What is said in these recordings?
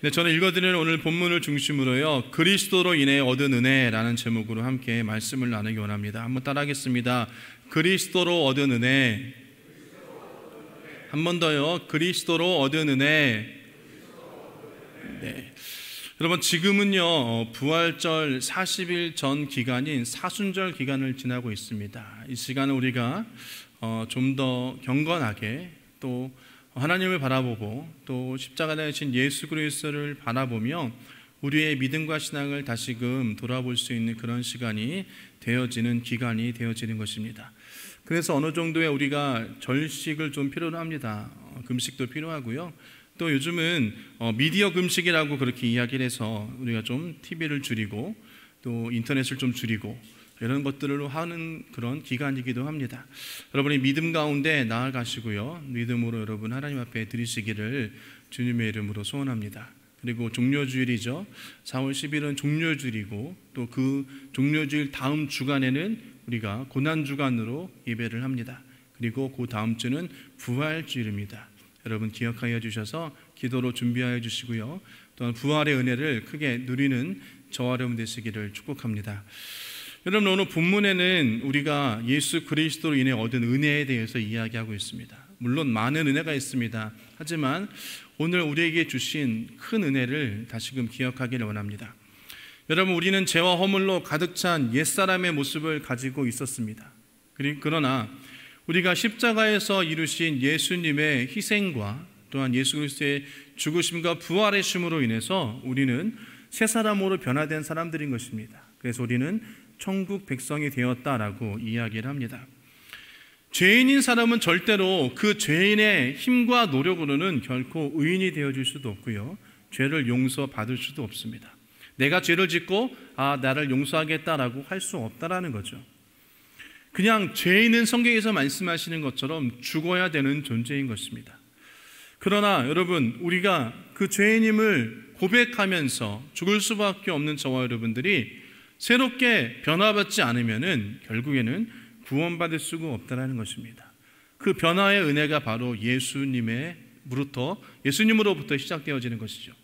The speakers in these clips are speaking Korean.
네, 저는 읽어드리는 오늘 본문을 중심으로요, 그리스도로 인해 얻은 은혜라는 제목으로 함께 말씀을 나누기 원합니다. 한번 따라하겠습니다. 그리스도로 얻은 은혜. 한 번 더요. 그리스도로 얻은 은혜. 네. 여러분, 지금은요 부활절 40일 전 기간인 사순절 기간을 지나고 있습니다. 이 시간을 우리가 좀 더 경건하게 또 하나님을 바라보고 또 십자가에 지신 예수 그리스도를 바라보며 우리의 믿음과 신앙을 다시금 돌아볼 수 있는 그런 시간이 되어지는 기간이 되어지는 것입니다. 그래서 어느 정도의 우리가 절식을 좀 필요로 합니다. 금식도 필요하고요. 또 요즘은 미디어 금식이라고 그렇게 이야기를 해서 우리가 좀 TV를 줄이고 또 인터넷을 좀 줄이고 이런 것들을 하는 그런 기간이기도 합니다. 여러분이 믿음 가운데 나아가시고요, 믿음으로 여러분 하나님 앞에 드리시기를 주님의 이름으로 소원합니다. 그리고 종료주일이죠. 4월 10일은 종료주일이고 또 그 종료주일 다음 주간에는 우리가 고난주간으로 예배를 합니다. 그리고 그 다음 주는 부활주일입니다. 여러분 기억하여 주셔서 기도로 준비하여 주시고요, 또한 부활의 은혜를 크게 누리는 저와 여러분 되시기를 축복합니다. 여러분, 오늘 본문에는 우리가 예수 그리스도로 인해 얻은 은혜에 대해서 이야기하고 있습니다. 물론 많은 은혜가 있습니다. 하지만 오늘 우리에게 주신 큰 은혜를 다시금 기억하기를 원합니다. 여러분, 우리는 죄와 허물로 가득 찬 옛사람의 모습을 가지고 있었습니다. 그러나 우리가 십자가에서 이루신 예수님의 희생과 또한 예수 그리스도의 죽으심과 부활하심으로 인해서 우리는 새 사람으로 변화된 사람들인 것입니다. 그래서 우리는 천국 백성이 되었다라고 이야기를 합니다. 죄인인 사람은 절대로 그 죄인의 힘과 노력으로는 결코 의인이 되어줄 수도 없고요, 죄를 용서받을 수도 없습니다. 내가 죄를 짓고 나를 용서하겠다라고 할 수 없다라는 거죠. 그냥 죄인은 성경에서 말씀하시는 것처럼 죽어야 되는 존재인 것입니다. 그러나 여러분, 우리가 그 죄인임을 고백하면서 죽을 수밖에 없는 저와 여러분들이 새롭게 변화받지 않으면은 결국에는 구원받을 수가 없다는 것입니다. 그 변화의 은혜가 바로 예수님으로부터 시작되어지는 것이죠.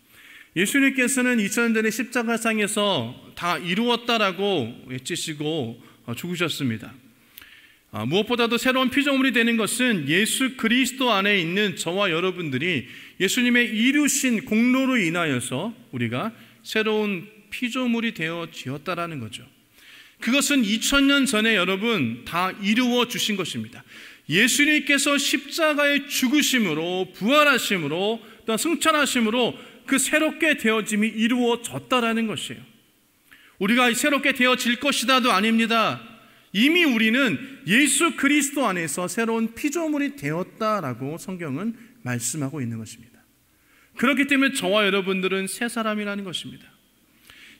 예수님께서는 2000년 전에 십자가상에서 다 이루었다라고 외치시고 죽으셨습니다. 무엇보다도 새로운 피조물이 되는 것은 예수 그리스도 안에 있는 저와 여러분들이 예수님의 이루신 공로로 인하여서 우리가 새로운 피조물이 되어지었다라는 거죠. 그것은 2000년 전에 여러분 다 이루어 주신 것입니다. 예수님께서 십자가의 죽으심으로 부활하심으로 또 승천하심으로 그 새롭게 되어짐이 이루어졌다라는 것이에요. 우리가 새롭게 되어질 것이다도 아닙니다. 이미 우리는 예수 그리스도 안에서 새로운 피조물이 되었다라고 성경은 말씀하고 있는 것입니다. 그렇기 때문에 저와 여러분들은 새 사람이라는 것입니다.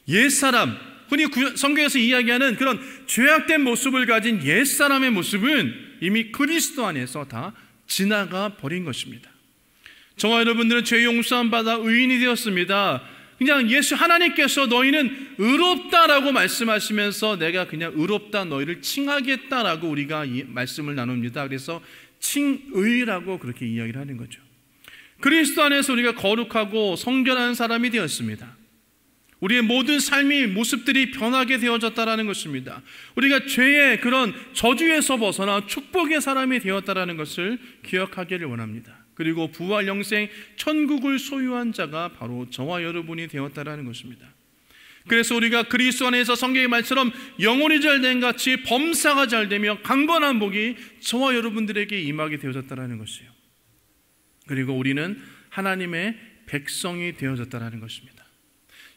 옛사람, 흔히 성경에서 이야기하는 그런 죄악된 모습을 가진 옛사람의 모습은 이미 그리스도 안에서 다 지나가 버린 것입니다. 저와 여러분들은 죄 용서함 받아 의인이 되었습니다. 그냥 하나님께서 너희는 의롭다라고 말씀하시면서 내가 그냥 의롭다 너희를 칭하겠다라고 우리가 이 말씀을 나눕니다. 그래서 칭의라고 그렇게 이야기를 하는 거죠. 그리스도 안에서 우리가 거룩하고 성결한 사람이 되었습니다. 우리의 모든 삶의 모습들이 변하게 되어졌다라는 것입니다. 우리가 죄의 그런 저주에서 벗어나 축복의 사람이 되었다라는 것을 기억하기를 원합니다. 그리고 부활 영생 천국을 소유한 자가 바로 저와 여러분이 되었다라는 것입니다. 그래서 우리가 그리스도 안에서 성경의 말처럼 영혼이 잘된 같이 범사가 잘되며 강건한 복이 저와 여러분들에게 임하게 되어졌다라는 것이에요. 그리고 우리는 하나님의 백성이 되어졌다라는 것입니다.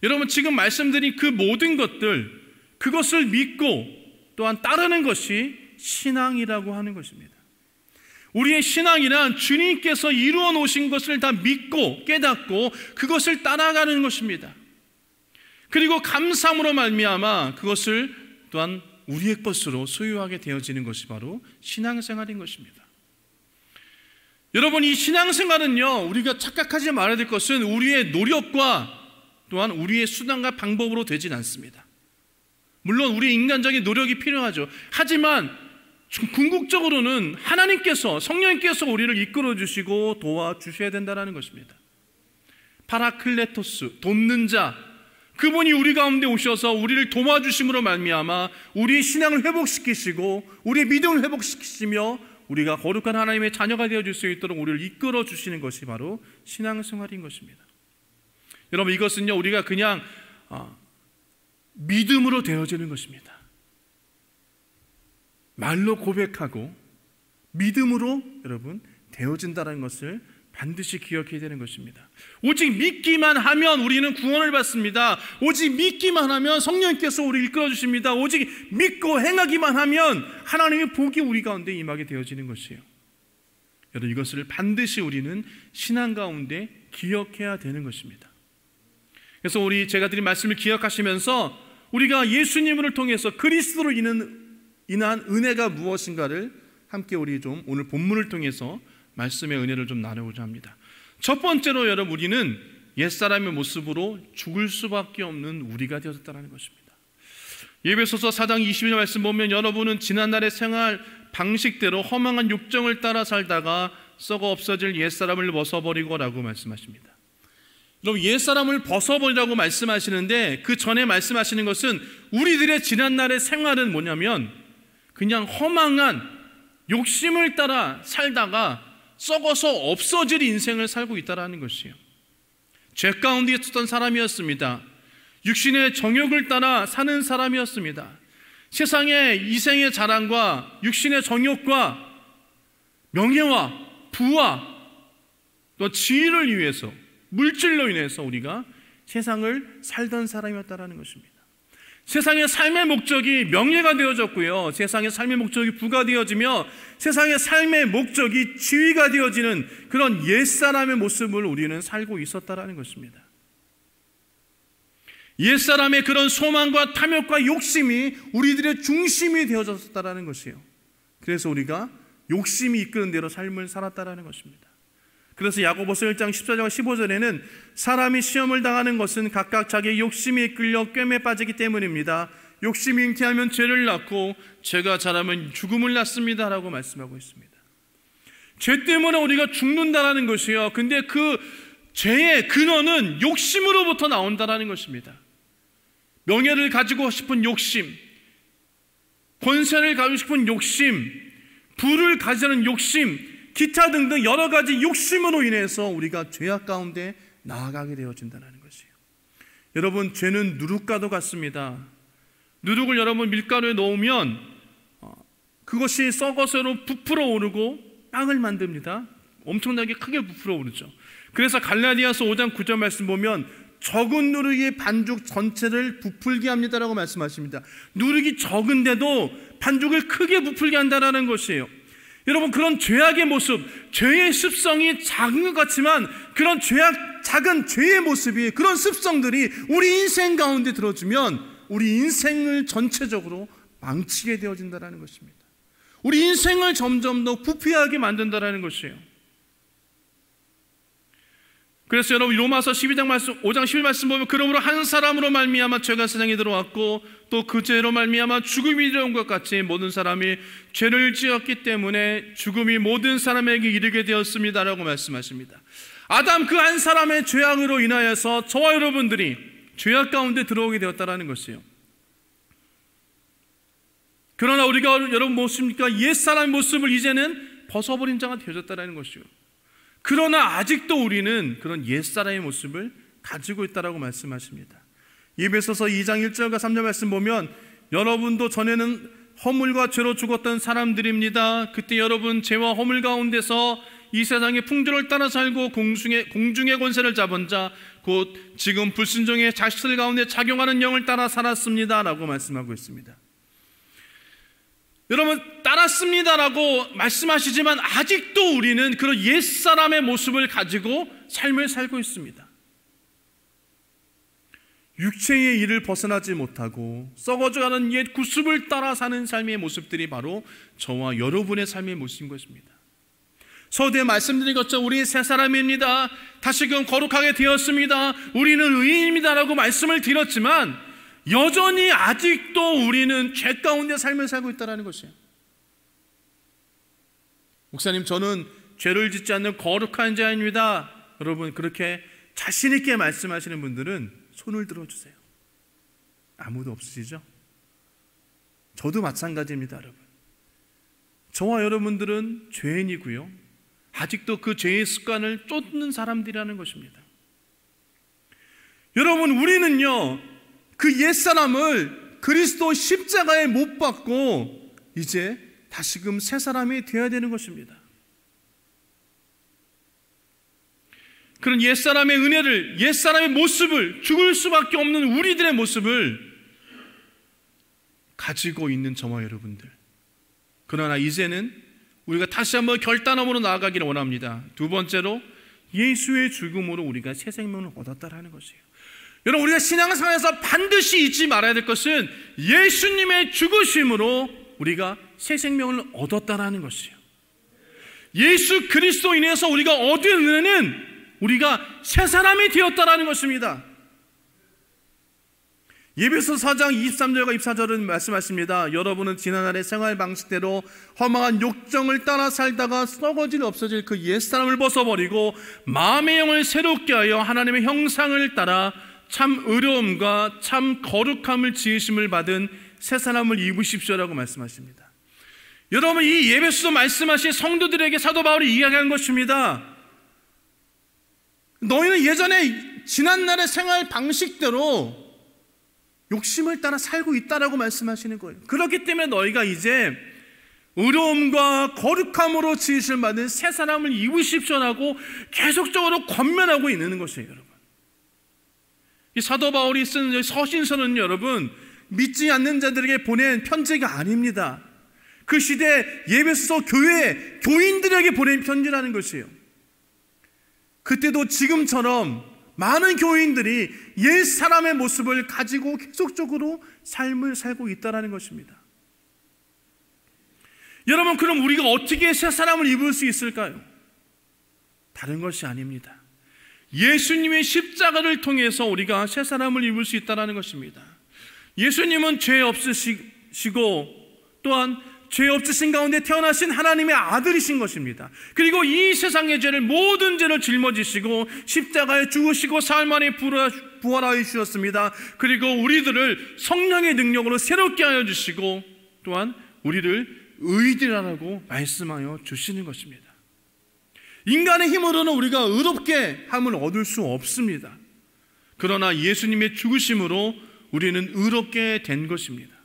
여러분, 지금 말씀드린 그 모든 것들, 그것을 믿고 또한 따르는 것이 신앙이라고 하는 것입니다. 우리의 신앙이란 주님께서 이루어 놓으신 것을 다 믿고 깨닫고 그것을 따라가는 것입니다. 그리고 감사함으로 말미암아 그것을 또한 우리의 것으로 소유하게 되어지는 것이 바로 신앙생활인 것입니다. 여러분, 이 신앙생활은요, 우리가 착각하지 말아야 될 것은 우리의 노력과 또한 우리의 수단과 방법으로 되진 않습니다. 물론 우리 인간적인 노력이 필요하죠. 하지만 궁극적으로는 하나님께서, 성령님께서 우리를 이끌어 주시고 도와주셔야 된다는 것입니다. 파라클레토스, 돕는 자, 그분이 우리 가운데 오셔서 우리를 도와주심으로 말미암아 우리의 신앙을 회복시키시고 우리의 믿음을 회복시키시며 우리가 거룩한 하나님의 자녀가 되어줄 수 있도록 우리를 이끌어 주시는 것이 바로 신앙생활인 것입니다. 여러분, 이것은요 우리가 그냥 믿음으로 되어지는 것입니다. 말로 고백하고 믿음으로 여러분 되어진다는 것을 반드시 기억해야 되는 것입니다. 오직 믿기만 하면 우리는 구원을 받습니다. 오직 믿기만 하면 성령께서 우리를 이끌어 주십니다. 오직 믿고 행하기만 하면 하나님의 복이 우리 가운데 임하게 되어지는 것이에요. 여러분, 이것을 반드시 우리는 신앙 가운데 기억해야 되는 것입니다. 그래서 제가 드린 말씀을 기억하시면서 우리가 예수님을 통해서 그리스도로 인한 은혜가 무엇인가를 함께 우리 좀 오늘 본문을 통해서 말씀의 은혜를 좀 나누고자 합니다. 첫 번째로 여러분, 우리는 옛사람의 모습으로 죽을 수밖에 없는 우리가 되어졌다는 것입니다. 에베소서 4장 22절 말씀 보면 여러분은 지난날의 생활 방식대로 허망한 욕정을 따라 살다가 썩어 없어질 옛사람을 벗어버리고 라고 말씀하십니다. 여러분, 옛사람을 벗어버리라고 말씀하시는데 그 전에 말씀하시는 것은 우리들의 지난날의 생활은 뭐냐면 그냥 허망한 욕심을 따라 살다가 썩어서 없어질 인생을 살고 있다는 것이에요. 죄 가운데 있었던 사람이었습니다. 육신의 정욕을 따라 사는 사람이었습니다. 세상의 이생의 자랑과 육신의 정욕과 명예와 부와 또 지위를 위해서 물질로 인해서 우리가 세상을 살던 사람이었다는 것입니다. 세상의 삶의 목적이 명예가 되어졌고요, 세상의 삶의 목적이 부가 되어지며 세상의 삶의 목적이 지위가 되어지는 그런 옛사람의 모습을 우리는 살고 있었다는 것입니다. 옛사람의 그런 소망과 탐욕과 욕심이 우리들의 중심이 되어졌다는 것이에요. 그래서 우리가 욕심이 이끄는 대로 삶을 살았다는 것입니다. 그래서 야고보서 1장 14절과 15절에는 사람이 시험을 당하는 것은 각각 자기의 욕심에 이끌려 꿰매 빠지기 때문입니다. 욕심이 잉태하면 죄를 낳고 죄가 자라면 죽음을 낳습니다 라고 말씀하고 있습니다. 죄 때문에 우리가 죽는다라는 것이요, 근데 그 죄의 근원은 욕심으로부터 나온다라는 것입니다. 명예를 가지고 싶은 욕심, 권세를 가지고 싶은 욕심, 부를 가지는 욕심, 기타 등등 여러 가지 욕심으로 인해서 우리가 죄악 가운데 나아가게 되어진다는 것이에요. 여러분, 죄는 누룩과도 같습니다. 누룩을 여러분 밀가루에 넣으면 그것이 썩어서 부풀어 오르고 빵을 만듭니다. 엄청나게 크게 부풀어 오르죠. 그래서 갈라디아서 5장 9절 말씀 보면 적은 누룩이 반죽 전체를 부풀게 합니다라고 말씀하십니다. 누룩이 적은데도 반죽을 크게 부풀게 한다는 것이에요. 여러분, 그런 죄악의 모습, 죄의 습성이 작은 것 같지만 그런 작은 죄의 모습이, 그런 습성들이 우리 인생 가운데 들어주면 우리 인생을 전체적으로 망치게 되어진다는 것입니다. 우리 인생을 점점 더 부패하게 만든다는 것이에요. 그래서 여러분, 로마서 12장 말씀, 5장 11 말씀 보면 그러므로 한 사람으로 말미암아 죄가 세상에 들어왔고 또 그 죄로 말미암아 죽음이 들어온 것 같이 모든 사람이 죄를 지었기 때문에 죽음이 모든 사람에게 이르게 되었습니다라고 말씀하십니다. 아담 그 한 사람의 죄악으로 인하여서 저와 여러분들이 죄악 가운데 들어오게 되었다는 것이에요. 그러나 우리가 여러분 무엇입니까? 옛사람의 모습을 이제는 벗어버린 자가 되어졌다는 것이요. 그러나 아직도 우리는 그런 옛사람의 모습을 가지고 있다라고 말씀하십니다. 에베소서 2장 1절과 3절 말씀 보면 여러분도 전에는 허물과 죄로 죽었던 사람들입니다. 그때 여러분 죄와 허물 가운데서 이 세상의 풍조를 따라 살고 공중의 권세를 잡은 자 곧 지금 불순종의 자식들 가운데 작용하는 영을 따라 살았습니다 라고 말씀하고 있습니다. 여러분, 따랐습니다라고 말씀하시지만 아직도 우리는 그런 옛사람의 모습을 가지고 삶을 살고 있습니다. 육체의 일을 벗어나지 못하고 썩어져가는 옛 구습을 따라 사는 삶의 모습들이 바로 저와 여러분의 삶의 모습인 것입니다. 서두에 말씀드린 것처럼 우리 새 사람입니다. 다시금 거룩하게 되었습니다. 우리는 의인입니다라고 말씀을 드렸지만 여전히 아직도 우리는 죄 가운데 삶을 살고 있다는 것이에요. 목사님, 저는 죄를 짓지 않는 거룩한 자입니다. 여러분, 그렇게 자신 있게 말씀하시는 분들은 손을 들어주세요. 아무도 없으시죠? 저도 마찬가지입니다, 여러분. 저와 여러분들은 죄인이고요, 아직도 그 죄의 습관을 쫓는 사람들이라는 것입니다. 여러분, 우리는요, 그 옛사람을 그리스도 십자가에 못 박고 이제 다시금 새 사람이 되어야 되는 것입니다. 그런 옛사람의 은혜를, 옛사람의 모습을, 죽을 수밖에 없는 우리들의 모습을 가지고 있는 저와 여러분들. 그러나 이제는 우리가 다시 한번 결단함으로 나아가기를 원합니다. 두 번째로, 예수의 죽음으로 우리가 새 생명을 얻었다라는 것이에요. 여러분, 우리가 신앙생활에서 반드시 잊지 말아야 될 것은 예수님의 죽으심으로 우리가 새 생명을 얻었다라는 것이에요. 예수 그리스도 인해서 우리가 얻은 은혜는 우리가 새 사람이 되었다라는 것입니다. 예배소 4장 23절과 24절은 말씀하십니다. 여러분은 지난날의 생활 방식대로 허망한 욕정을 따라 살다가 썩어질 없어질 그 옛사람을 벗어버리고 마음의 영을 새롭게 하여 하나님의 형상을 따라 참 의로움과 참 거룩함을 지으심을 받은 새 사람을 입으십시오라고 말씀하십니다. 여러분, 이 예배소서 말씀하신 성도들에게 사도 바울이 이야기한 것입니다. 너희는 예전에 지난날의 생활 방식대로 욕심을 따라 살고 있다라고 말씀하시는 거예요. 그렇기 때문에 너희가 이제 의로움과 거룩함으로 지으심 받은 새 사람을 입으십시오라고 계속적으로 권면하고 있는 것이에요, 여러분. 이 사도 바울이 쓴 서신서는 여러분, 믿지 않는 자들에게 보낸 편지가 아닙니다. 그 시대 예배소 교회 교인들에게 보낸 편지라는 것이에요. 그때도 지금처럼 많은 교인들이 옛 사람의 모습을 가지고 계속적으로 삶을 살고 있다는 것입니다. 여러분, 그럼 우리가 어떻게 새 사람을 입을 수 있을까요? 다른 것이 아닙니다. 예수님의 십자가를 통해서 우리가 새 사람을 입을 수 있다는 것입니다. 예수님은 죄 없으시고 또한 죄 없으신 가운데 태어나신 하나님의 아들이신 것입니다. 그리고 이 세상의 죄를, 모든 죄를 짊어지시고 십자가에 죽으시고 사흘 만에 부활하여 주셨습니다. 그리고 우리들을 성령의 능력으로 새롭게 하여 주시고 또한 우리를 의인이라고 말씀하여 주시는 것입니다. 인간의 힘으로는 우리가 의롭게 함을 얻을 수 없습니다. 그러나 예수님의 죽으심으로 우리는 의롭게 된 것입니다.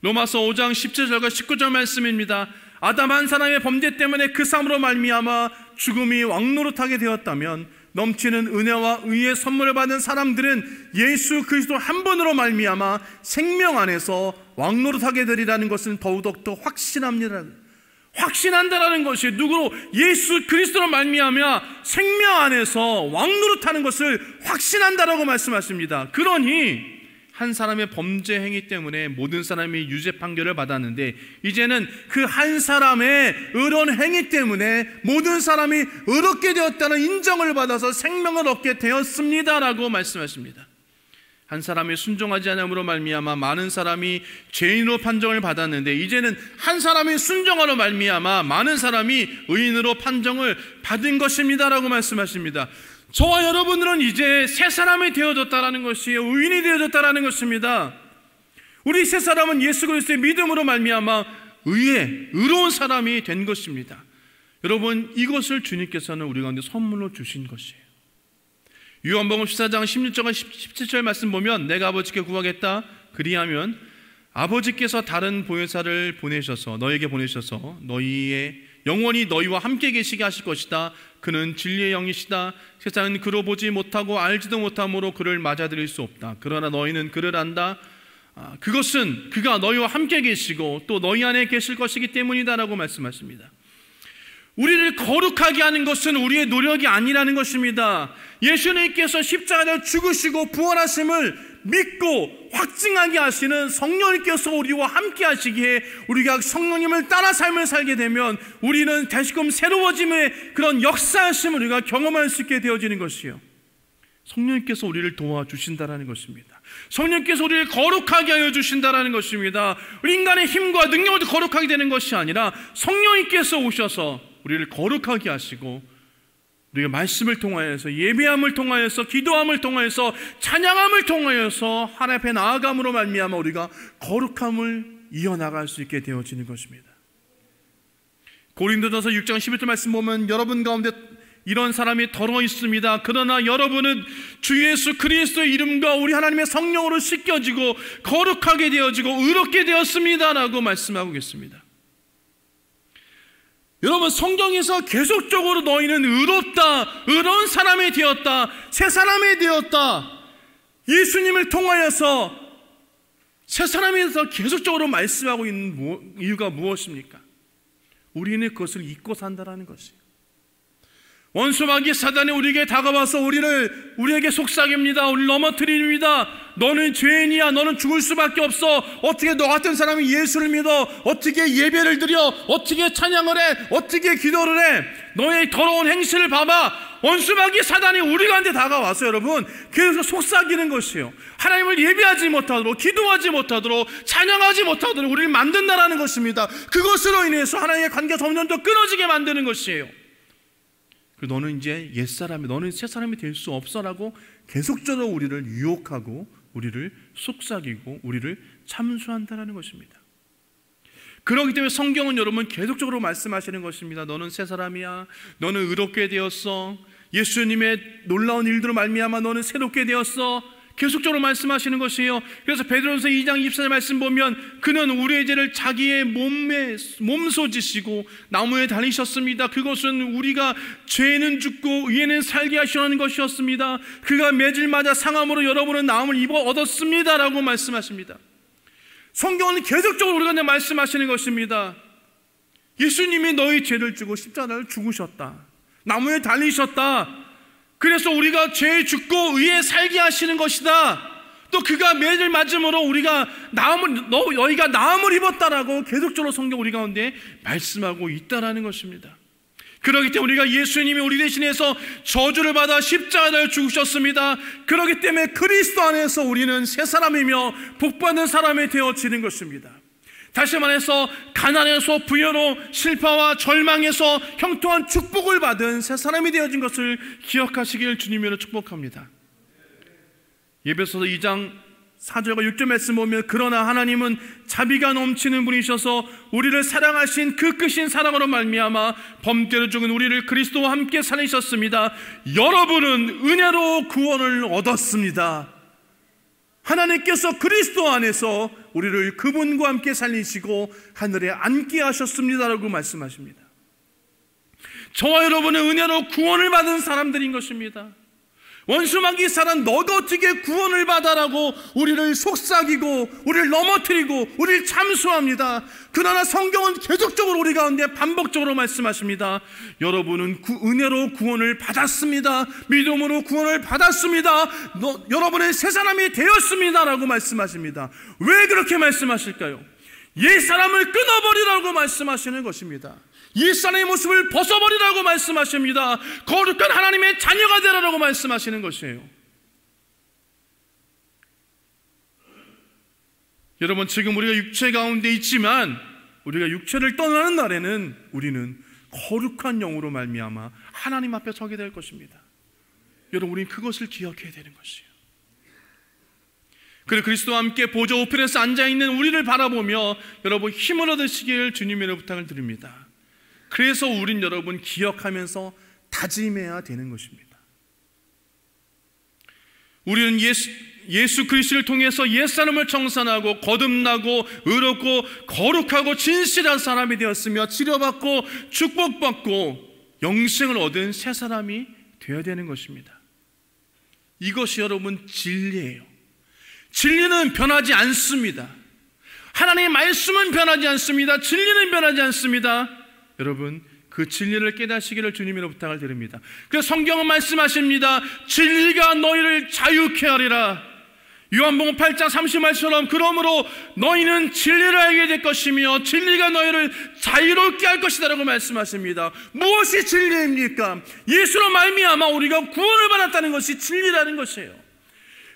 로마서 5장 17절과 19절 말씀입니다. 아담 한 사람의 범죄 때문에 그 삶으로 말미암아 죽음이 왕노릇하게 되었다면 넘치는 은혜와 의의 선물을 받은 사람들은 예수 그리스도 한 분으로 말미암아 생명 안에서 왕노릇하게 되리라는 것은 더욱더 확신합니다. 확신한다라는 것이 누구로? 예수 그리스도로 말미암아 생명 안에서 왕노릇하는 것을 확신한다라고 말씀하십니다. 그러니 한 사람의 범죄 행위 때문에 모든 사람이 유죄 판결을 받았는데 이제는 그 한 사람의 의로운 행위 때문에 모든 사람이 의롭게 되었다는 인정을 받아서 생명을 얻게 되었습니다라고 말씀하십니다. 한 사람이 순종하지 않음으로 말미암아 많은 사람이 죄인으로 판정을 받았는데 이제는 한 사람이 순종하로 말미암아 많은 사람이 의인으로 판정을 받은 것입니다라고 말씀하십니다. 저와 여러분들은 이제 새 사람이 되어졌다라는 것이에요. 의인이 되어졌다라는 것입니다. 우리 새 사람은 예수 그리스도의 믿음으로 말미암아 의로운 사람이 된 것입니다. 여러분, 이것을 주님께서는 우리 가운데 선물로 주신 것이에요. 요한복음 14장 16절과 17절 말씀 보면 내가 아버지께 구하겠다 그리하면 아버지께서 다른 보혜사를 너에게 보내셔서 너희의 영원히 너희와 함께 계시게 하실 것이다. 그는 진리의 영이시다. 세상은 그로 보지 못하고 알지도 못함으로 그를 맞아들일 수 없다. 그러나 너희는 그를 안다. 그것은 그가 너희와 함께 계시고 또 너희 안에 계실 것이기 때문이다 라고 말씀하십니다. 우리를 거룩하게 하는 것은 우리의 노력이 아니라는 것입니다. 예수님께서 십자가를 죽으시고 부활하심을 믿고 확증하게 하시는 성령님께서 우리와 함께 하시기에 우리가 성령님을 따라 삶을 살게 되면 우리는 다시금 새로워짐의 그런 역사하심을 우리가 경험할 수 있게 되어지는 것이요, 성령님께서 우리를 도와주신다라는 것입니다. 성령님께서 우리를 거룩하게 하여 주신다라는 것입니다. 우리 인간의 힘과 능력으로 거룩하게 되는 것이 아니라 성령님께서 오셔서 우리를 거룩하게 하시고 우리가 말씀을 통하여서, 예배함을 통하여서, 기도함을 통하여서, 찬양함을 통하여서 하나님 앞에 나아감으로 말미암아 우리가 거룩함을 이어나갈 수 있게 되어지는 것입니다. 고린도전서 6장 11절 말씀 보면 여러분 가운데 이런 사람이 더러 있습니다. 그러나 여러분은 주 예수 그리스도의 이름과 우리 하나님의 성령으로 씻겨지고 거룩하게 되어지고 의롭게 되었습니다 라고 말씀하고 계십니다. 여러분, 성경에서 계속적으로 너희는 의롭다, 의로운 사람이 되었다, 새 사람이 되었다, 예수님을 통하여서 새 사람이 되어서 계속적으로 말씀하고 있는 이유가 무엇입니까? 우리는 그것을 잊고 산다는 것이에요. 원수마귀 사단이 우리에게 다가와서 우리에게 속삭입니다. 우리를 넘어뜨립니다. 너는 죄인이야. 너는 죽을 수밖에 없어. 어떻게 너 같은 사람이 예수를 믿어? 어떻게 예배를 드려? 어떻게 찬양을 해? 어떻게 기도를 해? 너의 더러운 행실을 봐봐. 원수마귀 사단이 우리 가운데 다가와서 여러분 계속 속삭이는 것이에요. 하나님을 예배하지 못하도록, 기도하지 못하도록, 찬양하지 못하도록 우리를 만든다라는 것입니다. 그것으로 인해서 하나님의 관계가 점점 더 끊어지게 만드는 것이에요. 너는 이제 옛사람이, 너는 새사람이 될 수 없어라고 계속적으로 우리를 유혹하고 우리를 속삭이고 우리를 참수한다는 것입니다. 그렇기 때문에 성경은 여러분 계속적으로 말씀하시는 것입니다. 너는 새사람이야. 너는 의롭게 되었어. 예수님의 놀라운 일들로 말미암아 너는 새롭게 되었어. 계속적으로 말씀하시는 것이에요. 그래서 베드로전서 2장 24절 말씀 보면 그는 우리의 죄를 자기의 몸소 지시고 나무에 달리셨습니다. 그것은 우리가 죄는 죽고 의에는 살게 하시려는 것이었습니다. 그가 매질 맞아 상함으로 여러분은 나음을 입어 얻었습니다 라고 말씀하십니다. 성경은 계속적으로 우리가 말씀하시는 것입니다. 예수님이 너희 죄를 지고 십자가를 죽으셨다. 나무에 달리셨다. 그래서 우리가 죄에 죽고 의에 살게 하시는 것이다. 또 그가 매를 맞음으로 우리가 너희가 나음을 입었다라고 계속적으로 성경 우리 가운데 말씀하고 있다라는 것입니다. 그렇기 때문에 우리가 예수님이 우리 대신해서 저주를 받아 십자가를 죽으셨습니다. 그렇기 때문에 그리스도 안에서 우리는 새 사람이며 복받는 사람이 되어지는 것입니다. 다시 말해서 가난에서 부여로, 실파와 절망에서 형통한 축복을 받은 새 사람이 되어진 것을 기억하시길 주님으로 축복합니다. 에베소서 2장 4절과 6절 말씀 보면 그러나 하나님은 자비가 넘치는 분이셔서 우리를 사랑하신 그 크신 사랑으로 말미암아 범죄로 죽은 우리를 그리스도와 함께 살리셨습니다. 여러분은 은혜로 구원을 얻었습니다. 하나님께서 그리스도 안에서 우리를 그분과 함께 살리시고 하늘에 앉게 하셨습니다라고 말씀하십니다. 저와 여러분은 은혜로 구원을 받은 사람들인 것입니다. 원수마귀 사단 너가 어떻게 구원을 받아라고 우리를 속삭이고 우리를 넘어뜨리고 우리를 참수합니다. 그러나 성경은 계속적으로 우리 가운데 반복적으로 말씀하십니다. 여러분은 은혜로 구원을 받았습니다. 믿음으로 구원을 받았습니다. 여러분은 새 사람이 되었습니다 라고 말씀하십니다. 왜 그렇게 말씀하실까요? 옛사람을 끊어버리라고 말씀하시는 것입니다. 옛사람의 모습을 벗어버리라고 말씀하십니다. 거룩한 하나님의 자녀가 되라고 말씀하시는 것이에요. 여러분, 지금 우리가 육체 가운데 있지만 우리가 육체를 떠나는 날에는 우리는 거룩한 영으로 말미암아 하나님 앞에 서게 될 것입니다. 여러분, 우리는 그것을 기억해야 되는 것이에요. 그리고 그리스도와 함께 보좌 우편에서 앉아있는 우리를 바라보며 여러분 힘을 얻으시길 주님의 부탁을 드립니다. 그래서 우린 여러분 기억하면서 다짐해야 되는 것입니다. 우리는 예수 그리스도를 통해서 옛사람을 청산하고 거듭나고 의롭고 거룩하고 진실한 사람이 되었으며 치료받고 축복받고 영생을 얻은 새 사람이 되어야 되는 것입니다. 이것이 여러분 진리예요. 진리는 변하지 않습니다. 하나님의 말씀은 변하지 않습니다. 진리는 변하지 않습니다. 여러분, 그 진리를 깨닫시기를 주님으로 부탁을 드립니다. 그래서 성경은 말씀하십니다. 진리가 너희를 자유케 하리라. 요한복음 8장 30말처럼 그러므로 너희는 진리를 알게 될 것이며 진리가 너희를 자유롭게 할 것이다 라고 말씀하십니다. 무엇이 진리입니까? 예수로 말미암아 우리가 구원을 받았다는 것이 진리라는 것이에요.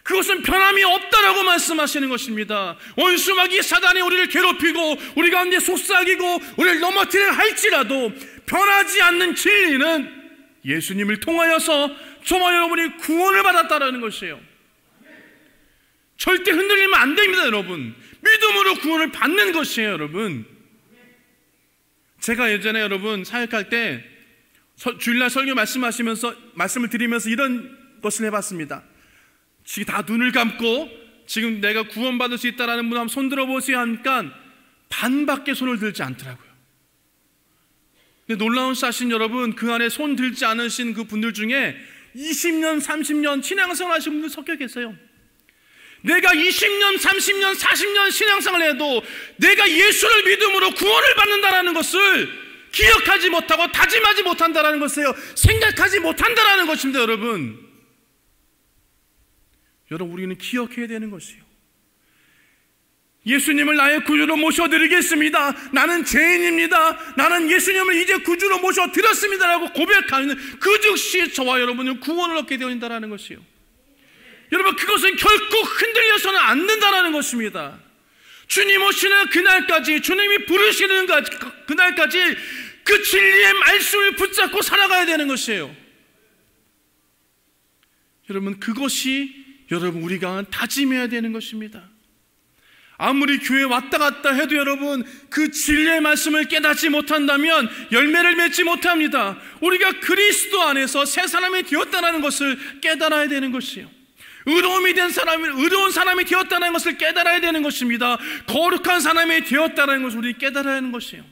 그것은 변함이 없다라고 말씀하시는 것입니다. 원수마귀 사단이 우리를 괴롭히고 우리 가운데 속삭이고 우리를 넘어뜨려 할지라도 변하지 않는 진리는 예수님을 통하여서 저와 여러분이 구원을 받았다라는 것이에요. 절대 흔들리면 안 됩니다, 여러분. 믿음으로 구원을 받는 것이에요, 여러분. 제가 예전에 여러분 사역할 때 주일날 설교 말씀을 드리면서 이런 것을 해봤습니다. 지금 다 눈을 감고 지금 내가 구원받을 수 있다라는 분 한번 손 들어보세요 하니까 반밖에 손을 들지 않더라고요. 근데 놀라운 사실 여러분, 그 안에 손 들지 않으신 그 분들 중에 20년, 30년 신앙생활 하신 분들 섞여 계세요. 내가 20년, 30년, 40년 신앙생활을 해도 내가 예수를 믿음으로 구원을 받는다라는 것을 기억하지 못하고 다짐하지 못한다라는 것이에요. 생각하지 못한다라는 것입니다, 여러분. 여러분, 우리는 기억해야 되는 것이에요. 예수님을 나의 구주로 모셔드리겠습니다. 나는 죄인입니다. 나는 예수님을 이제 구주로 모셔드렸습니다라고 고백하는 그 즉시 저와 여러분은 구원을 얻게 되어진다는 것이에요. 여러분, 그것은 결코 흔들려서는 안 된다는 것입니다. 주님 오시는 그날까지, 주님이 부르시는 그날까지 그 진리의 말씀을 붙잡고 살아가야 되는 것이에요. 여러분, 그것이 여러분 우리가 다짐해야 되는 것입니다. 아무리 교회에 왔다 갔다 해도 여러분 그 진리의 말씀을 깨닫지 못한다면 열매를 맺지 못합니다. 우리가 그리스도 안에서 새 사람이 되었다는 것을 깨달아야 되는 것이에요. 의로운 사람이 되었다는 것을 깨달아야 되는 것입니다. 거룩한 사람이 되었다는 것을 우리 깨달아야 하는 것이에요.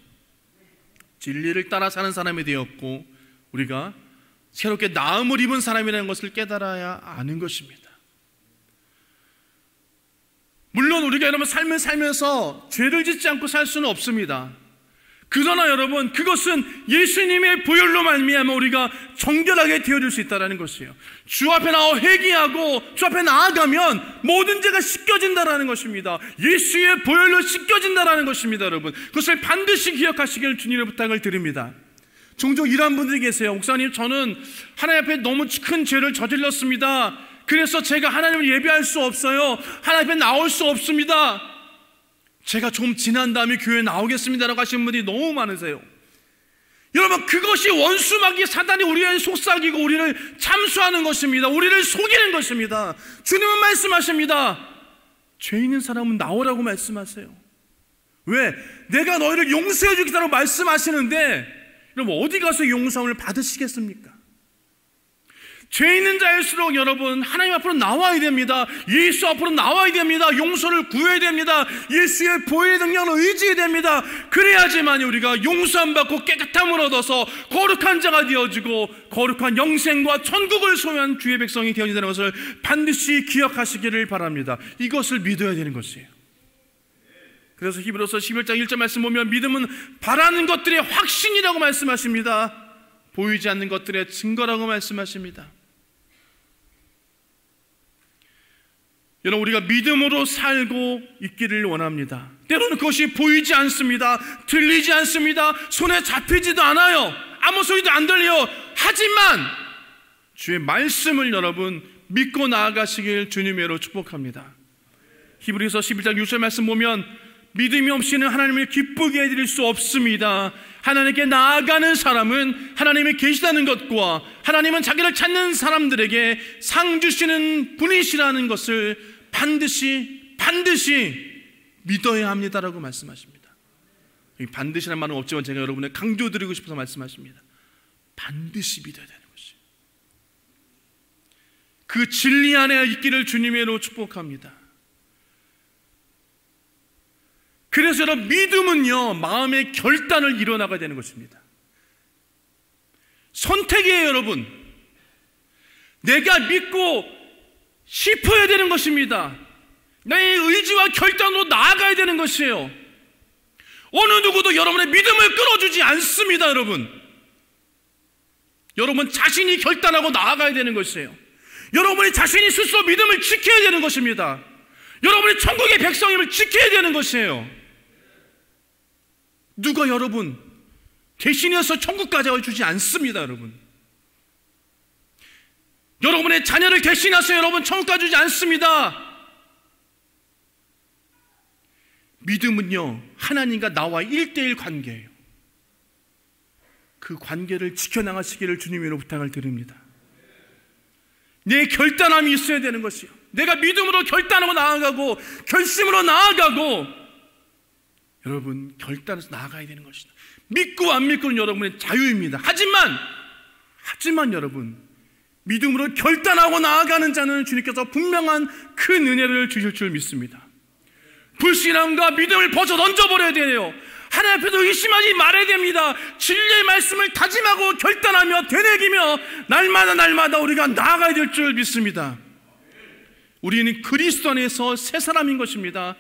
진리를 따라 사는 사람이 되었고 우리가 새롭게 나음을 입은 사람이라는 것을 깨달아야 아는 것입니다. 물론 우리가 여러분 삶을 살면서 죄를 짓지 않고 살 수는 없습니다. 그러나 여러분 그것은 예수님의 보혈로 말미암아 우리가 정결하게 되어질 수 있다는 것이에요. 주 앞에 나와 회개하고 주 앞에 나아가면 모든 죄가 씻겨진다는 것입니다. 예수의 보혈로 씻겨진다는 것입니다. 여러분 그것을 반드시 기억하시길 주님의 부탁을 드립니다. 종종 이런 분들이 계세요. 목사님, 저는 하나님 앞에 너무 큰 죄를 저질렀습니다. 그래서 제가 하나님을 예배할 수 없어요. 하나님 앞에 나올 수 없습니다. 제가 좀 지난 다음에 교회에 나오겠습니다라고 하시는 분들이 너무 많으세요. 여러분 그것이 원수마귀 사단이 우리를 속삭이고 우리를 참수하는 것입니다. 우리를 속이는 것입니다. 주님은 말씀하십니다. 죄 있는 사람은 나오라고 말씀하세요. 왜? 내가 너희를 용서해 주겠다고 말씀하시는데 여러분 어디 가서 용서함을 받으시겠습니까? 죄 있는 자일수록 여러분 하나님 앞으로 나와야 됩니다. 예수 앞으로 나와야 됩니다. 용서를 구해야 됩니다. 예수의 보혈의 능력을 의지해야 됩니다. 그래야지만 우리가 용서함 받고 깨끗함을 얻어서 거룩한 자가 되어지고 거룩한 영생과 천국을 소유한 주의 백성이 되어진다는 것을 반드시 기억하시기를 바랍니다. 이것을 믿어야 되는 것이에요. 그래서 히브리서 11장 1절 말씀 보면 믿음은 바라는 것들의 확신이라고 말씀하십니다. 보이지 않는 것들의 증거라고 말씀하십니다. 여러분 우리가 믿음으로 살고 있기를 원합니다. 때로는 그것이 보이지 않습니다. 들리지 않습니다. 손에 잡히지도 않아요. 아무 소리도 안 들려요. 하지만 주의 말씀을 여러분 믿고 나아가시길 주님으로 축복합니다. 히브리서 11장 6절 말씀 보면 믿음이 없이는 하나님을 기쁘게 해드릴 수 없습니다. 하나님께 나아가는 사람은 하나님이 계시다는 것과 하나님은 자기를 찾는 사람들에게 상 주시는 분이시라는 것을 반드시 믿어야 합니다라고 말씀하십니다. 반드시라는 말은 없지만 제가 여러분에 강조드리고 싶어서 말씀하십니다. 반드시 믿어야 되는 것이에요. 그 진리 안에 있기를 주님으로 축복합니다. 그래서 여러분 믿음은요 마음의 결단을 이뤄나가야 되는 것입니다. 선택이에요. 여러분 내가 믿고 싶어야 되는 것입니다. 나의 의지와 결단으로 나아가야 되는 것이에요. 어느 누구도 여러분의 믿음을 끌어주지 않습니다. 여러분 자신이 결단하고 나아가야 되는 것이에요. 여러분이 자신이 스스로 믿음을 지켜야 되는 것입니다. 여러분이 천국의 백성임을 지켜야 되는 것이에요. 누가 여러분 대신해서 천국까지 주지 않습니다. 여러분의 자녀를 대신해서 여러분 천국까지 주지 않습니다. 믿음은요 하나님과 나와 1:1 관계예요. 그 관계를 지켜나가시기를 주님으로 부탁을 드립니다. 내 결단함이 있어야 되는 것이요, 내가 믿음으로 결단하고 나아가고 결심으로 나아가고 여러분 결단해서 나아가야 되는 것이다. 믿고 안 믿고는 여러분의 자유입니다. 하지만 여러분, 믿음으로 결단하고 나아가는 자는 주님께서 분명한 큰 은혜를 주실 줄 믿습니다. 불신함과 믿음을 벗어 던져버려야 돼요. 하나님 앞에서 의심하지 말아야 됩니다. 진리의 말씀을 다짐하고 결단하며 되새기며 날마다 우리가 나아가야 될 줄 믿습니다. 우리는 그리스도 안에서 새 사람인 것입니다.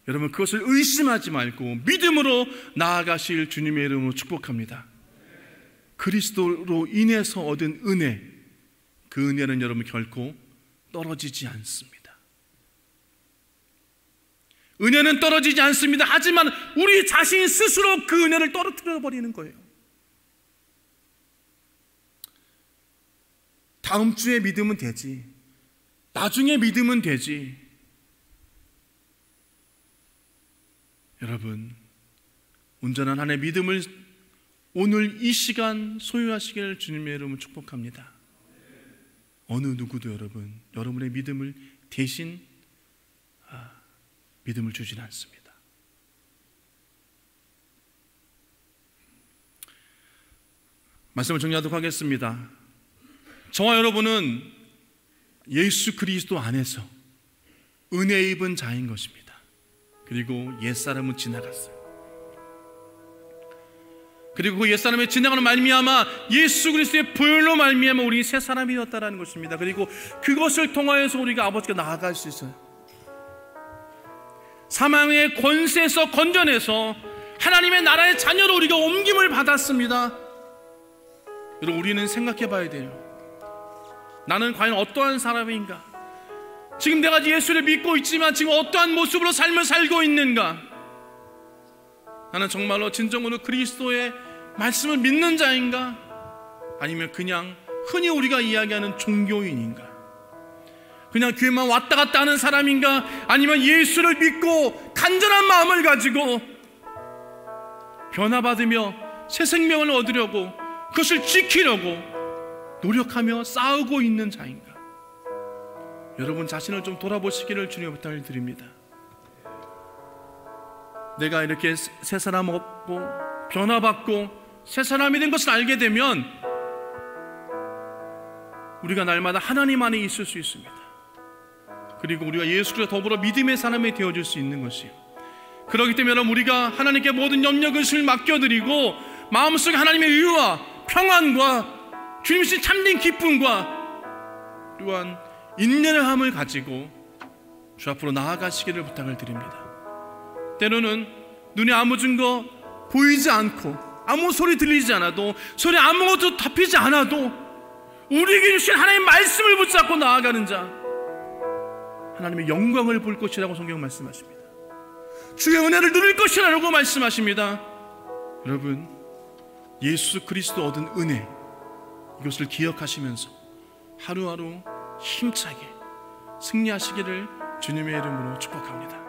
여러분, 그것을 의심하지 말고 믿음으로 나아가실 주님의 이름으로 축복합니다. 그리스도로 인해서 얻은 은혜, 그 은혜는 여러분 결코 떨어지지 않습니다. 은혜는 떨어지지 않습니다. 하지만 우리 자신 스스로 그 은혜를 떨어뜨려 버리는 거예요. 다음 주에 믿으면 되지, 나중에 믿으면 되지. 여러분, 온전한 하나님의 믿음을 오늘 이 시간 소유하시기를 주님의 이름으로 축복합니다. 어느 누구도 여러분의 믿음을 대신 믿음을 주진 않습니다. 말씀을 정리하도록 하겠습니다. 저와 여러분은 예수 그리스도 안에서 은혜 입은 자인 것입니다. 그리고 옛사람은 지나갔어요. 그리고 그 옛사람이 지나가는 말미암아 예수 그리스도의 보혈로 말미암아 우리 새 사람이 되었다는 것입니다. 그리고 그것을 통하여서 우리가 아버지께 나아갈 수 있어요. 사망의 권세에서 건져내서 하나님의 나라의 자녀로 우리가 옮김을 받았습니다. 여러분, 우리는 생각해 봐야 돼요. 나는 과연 어떠한 사람인가? 지금 내가 예수를 믿고 있지만 지금 어떠한 모습으로 삶을 살고 있는가? 나는 정말로 진정으로 그리스도의 말씀을 믿는 자인가? 아니면 그냥 흔히 우리가 이야기하는 종교인인가? 그냥 교회만 왔다 갔다 하는 사람인가? 아니면 예수를 믿고 간절한 마음을 가지고 변화받으며 새 생명을 얻으려고 그것을 지키려고 노력하며 싸우고 있는 자인가? 여러분 자신을 좀 돌아보시기를 주님의 부탁을 드립니다. 내가 이렇게 새 사람 얻고 변화받고 새 사람이 된 것을 알게 되면 우리가 날마다 하나님 안에 있을 수 있습니다. 그리고 우리가 예수 그리스도와 더불어 믿음의 사람이 되어줄 수 있는 것이에요. 그렇기 때문에 여러분, 우리가 하나님께 모든 염려 근심을 맡겨드리고 마음속에 하나님의 의와 평안과 주님이신 참된 기쁨과 또한 인내함을 가지고 주 앞으로 나아가시기를 부탁을 드립니다. 때로는 눈에 아무 증거 보이지 않고 아무 소리 들리지 않아도, 소리 아무것도 잡히지 않아도 우리에게 주신 하나님의 말씀을 붙잡고 나아가는 자, 하나님의 영광을 볼 것이라고 성경 말씀하십니다. 주의 은혜를 누릴 것이라고 말씀하십니다. 여러분, 예수 그리스도 얻은 은혜, 이것을 기억하시면서 하루하루 힘차게 승리하시기를 주님의 이름으로 축복합니다.